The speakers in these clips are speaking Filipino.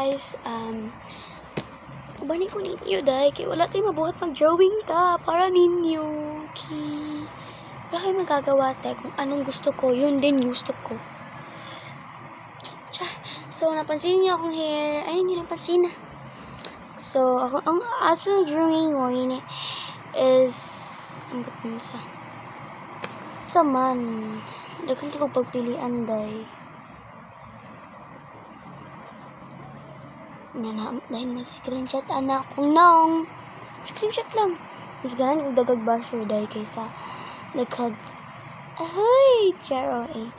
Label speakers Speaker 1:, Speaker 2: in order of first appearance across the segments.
Speaker 1: guys, bani ko ninyo dahil kay wala tayo mabuhat mag-drawing ta para ninyo. Okay. Wala kayo magagawa tayo kung anong gusto ko, yun din gusto ko. So, napansin niyo akong hair. Ayun yun, napansin na. So, ang actual drawing ko yun is, ang ba't nun sa man. Dagan ko pagpilian day. Yan na, dahil mag-screenshot anak kong naong. Screenshot lang. Mas ganan kong dagag basher day kaysa naghag. Ahoy! Charo eh.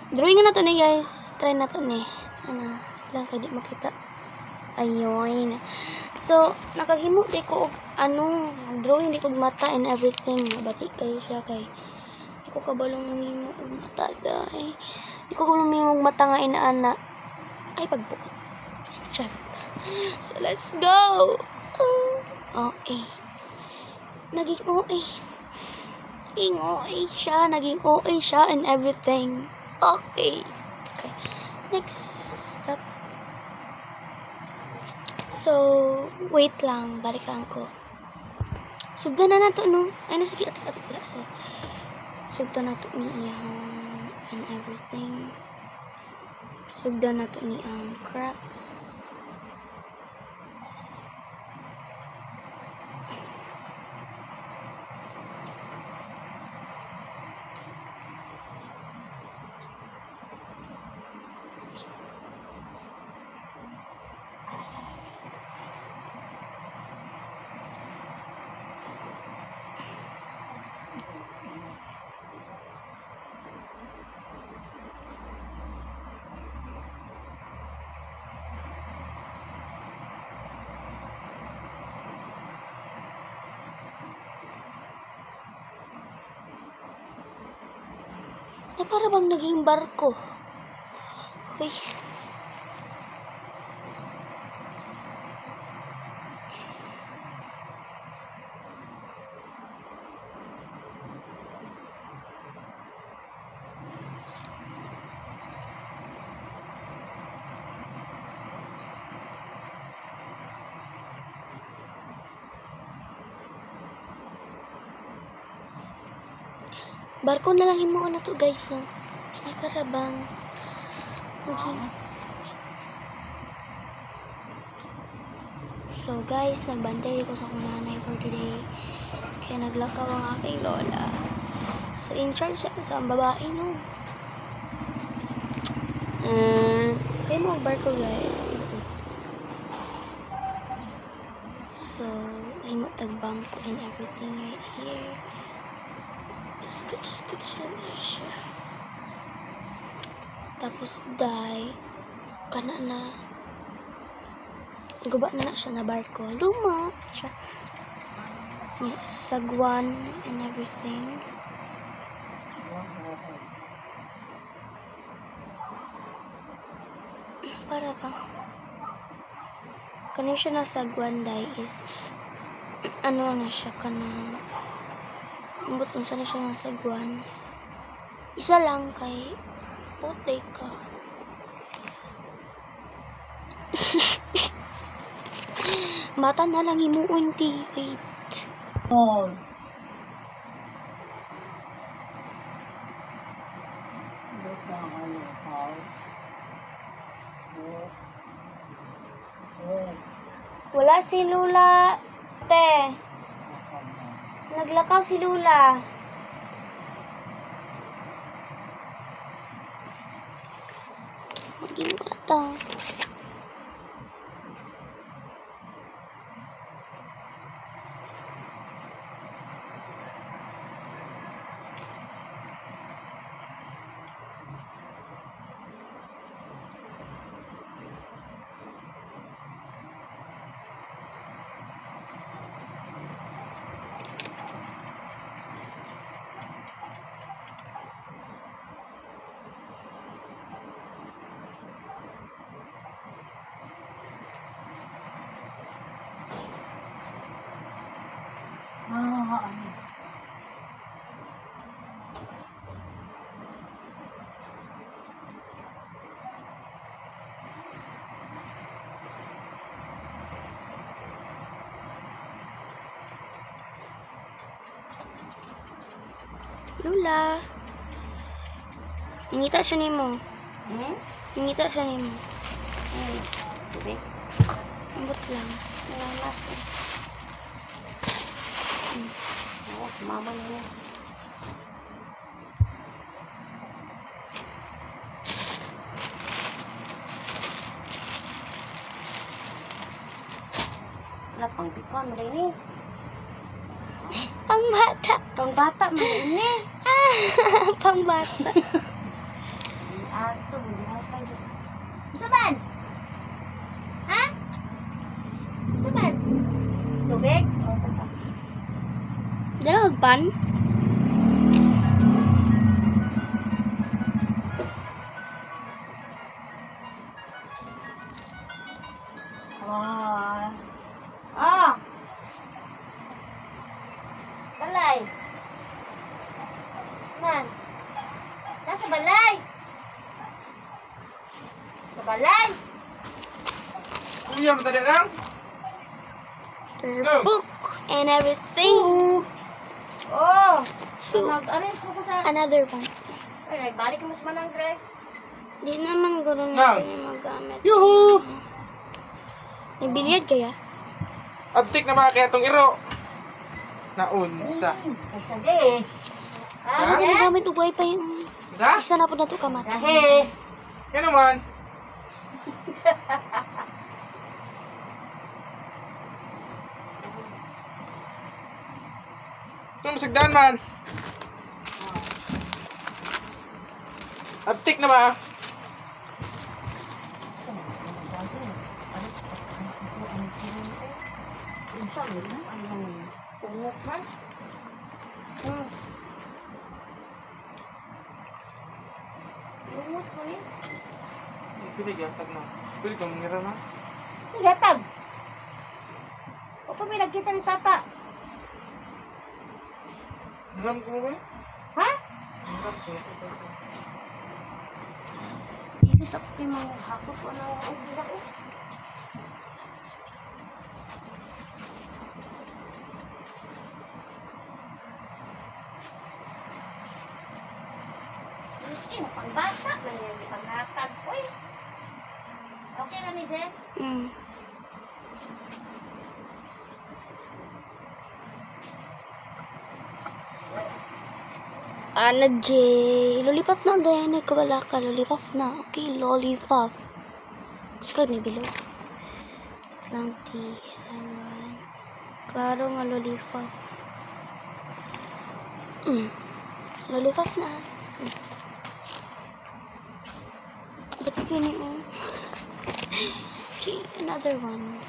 Speaker 1: Drawing na to ni guys. Try na to ni. Ano, lang kayo di makita. Ayun. So, nakaghimo di ko drawing di ko mata and everything. Batik kayo siya kay. Di ko kabalong mahimo og mata day. Di ko kabalong mahimo og mata nga inaana. Ay pagbuot. Charot. So, let's go. Okay. Naging OA. Naging OA siya and everything. Okay. Next step. So, wait lang. Balik lang ko. Sugda na to, no? Ay, sige. Atik. So, sugda na to ni iyang and everything. Sugda na to ni ang cracks. Na para bang naging barko. Okay. Barko na lang himuon na to guys, no? Ay, para bang maging... So guys, nagbantay ko sa akong nanay for today. Kaya naglakaw ang aking lola. So in charge siya sa babae, no? Okay mo barko guys. So, ay mo tagbangko and everything right here. Skit siya. Tapos dai kana na guba na siya na barko. Luma siya. Yes, sagwan and everything. Para ba? Kani siya na sagwan dai is ano na siya kana ambot unsa na siya nga sagwan. Isa lang kay puti ka. Mata na lang himuon ti. Wait.
Speaker 2: Oh.
Speaker 1: Wala si Lula, te. Naglakaw si Lula. Maging mata. Lula. Ningita siya nimo.
Speaker 2: Hmm?
Speaker 1: Ningita siya nimo.
Speaker 2: Tubig.
Speaker 1: Ambot lang. Nalalas.
Speaker 2: Oo, mama niya. Wala pang bikuan mo rin eh.
Speaker 1: Pangbata.
Speaker 2: Pang bata mo rin eh.
Speaker 1: Pangbata.
Speaker 2: Ato, hindi mo pa yun. Saban? Ha? Saban? Tubig?
Speaker 1: Dala pan.
Speaker 2: Ah. Ah. Balay. Man. Nasa balay. Sa balay.
Speaker 3: Iya, tadi lang.
Speaker 1: Book and everything.
Speaker 2: Oh.
Speaker 1: So,
Speaker 2: Nag-aris mo ko sa...
Speaker 1: another one.
Speaker 2: Ay, nagbalik ka mas manang, Dre.
Speaker 1: Di naman gano'n
Speaker 3: Now.
Speaker 1: natin yung magamit.
Speaker 3: Yuhu!
Speaker 1: May billiard kaya?
Speaker 3: Abtik na mga kaya itong iro. Naunsa.
Speaker 2: Nagsagi eh.
Speaker 3: Ha?
Speaker 1: Ano magamit og wifi?
Speaker 3: Sa?
Speaker 1: Isa na po na ito kamata.
Speaker 2: Dahe.
Speaker 3: Yan naman. Ito masagdaan man. Abtik na ba?
Speaker 2: Pungok man. Pungok mo eh.
Speaker 3: Pili gatag na. Pili kang ngira na.
Speaker 2: Gatag. O pa may nagkita ni tata.
Speaker 3: Alam ko ba?
Speaker 2: Ha?
Speaker 3: Alam ko.
Speaker 2: Hindi sa kay mga hakot ko na ako gila ko. Pangbata man yan, panghatag. Uy! Okay na ni Zen?
Speaker 1: Mm. Ana J. Lollipop na dahil kabala ka. Lollipop na. Okay, lollipop. Gusto ka may bilog. Lang tea. Ayan. Klaro nga lollipop. Lollipop na. Ba't ikaw niyo? Okay, another one.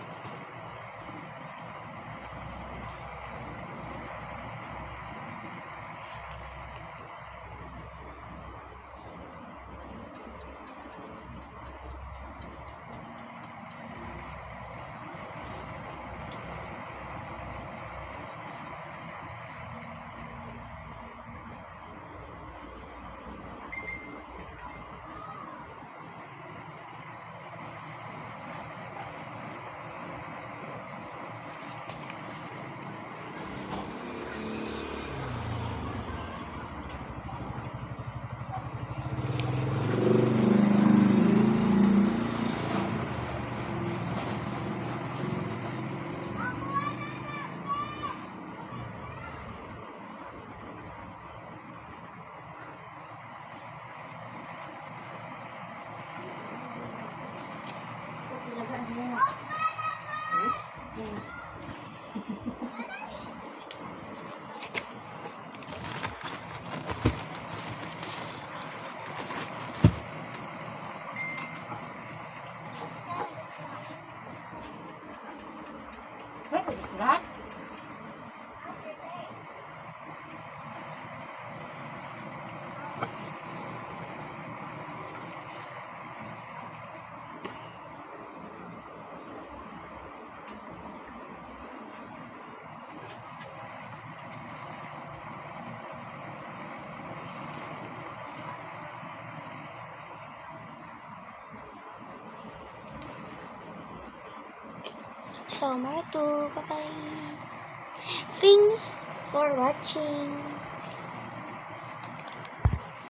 Speaker 2: Wait, what is that?
Speaker 1: Summer 2. Bye-bye. Thanks for watching.